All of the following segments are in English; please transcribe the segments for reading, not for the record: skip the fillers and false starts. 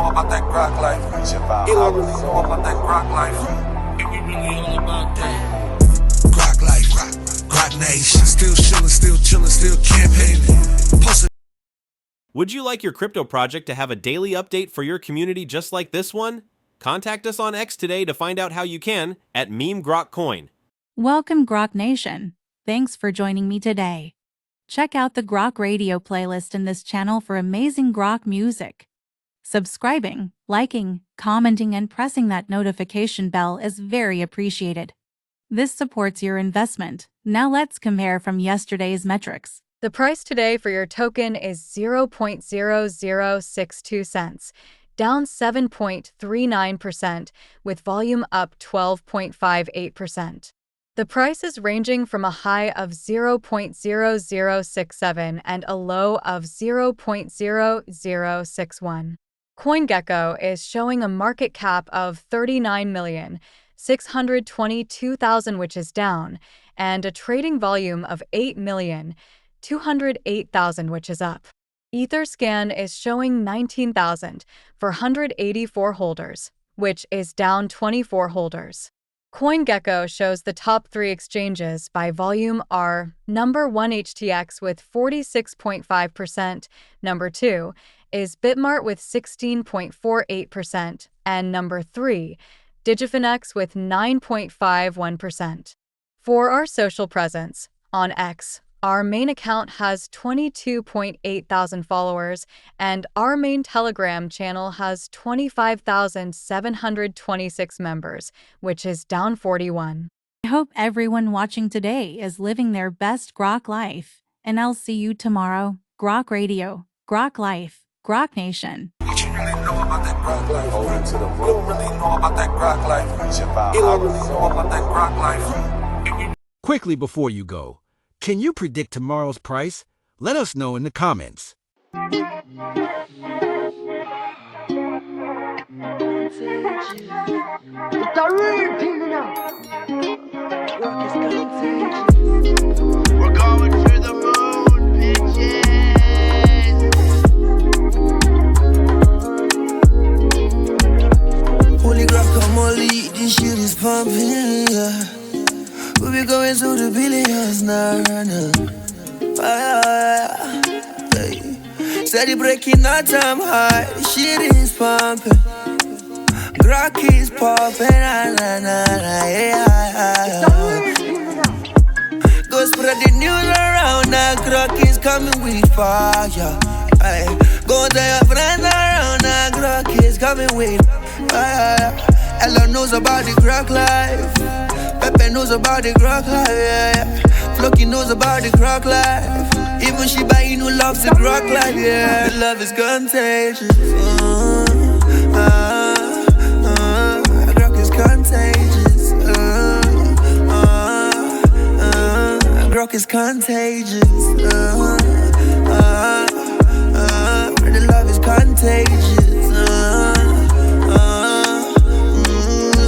know about that Grok life. Elon really know about that Grok life. And we really all about that. Grok life, Grok Nation. Still chillin', still chillin', still campaigning. Would you like your crypto project to have a daily update for your community just like this one? Contact us on X today to find out how you can at @MemeGrokCoin. Welcome, Grok Nation. Thanks for joining me today. Check out the GROKRadio playlist in this channel for amazing Grok music. Subscribing, liking, commenting, and pressing that notification bell is very appreciated. This supports your investment. Now let's compare from yesterday's metrics. The price today for your token is 0.0062 cents, down 7.39%, with volume up 12.58%. The price is ranging from a high of 0.0067 and a low of 0.0061. CoinGecko is showing a market cap of 39,622,000, which is down, and a trading volume of 8,208,000, which is up. Etherscan is showing 19,484 holders, which is down 24 holders. CoinGecko shows the top 3 exchanges by volume are number 1 HTX with 46.5%, number 2 is Bitmart with 16.48%, and number 3, DigiFinex with 9.51%. For our social presence, on X, our main account has 22.8 thousand followers, and our main Telegram channel has 25,726 members, which is down 41. I hope everyone watching today is living their best Grok life, and I'll see you tomorrow. Grok Radio, Grok Life, Grok Nation. What you really know about that Grok life? You don't really know about that Grok life. Elon really know about that Grok life. Quickly before you go, can you predict tomorrow's price? Let us know in the comments. We're going to the moon, bitches. Holy guacamole, this shit is pumping, yeah. We be going to the billions now, hey. Steady breaking our time high, this shit is pumping. Grok is popping, yeah. Go spread the news around, now Grok is coming with fire, hey. Go tell your friends around, now Grok is coming with fire. Elon knows about the Grok life. Pepe knows about the Grok life, yeah. Floki knows about the Grok life. Even Shiba Inu loves the Grok life, yeah. Love is contagious. Grok is contagious. Grok is contagious. The love is contagious.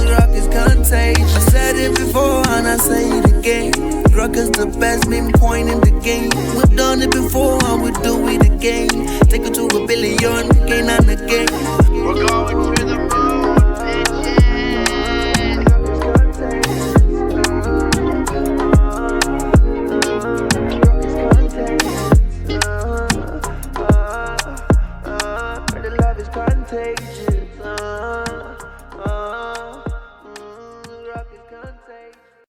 Grok is contagious. I said it before and I say it again. Grok is the best meme coin in the game. We've done it before and we do it again. Take it to $1 billion again and again. We're going to the moon, bitches. The love is contagious.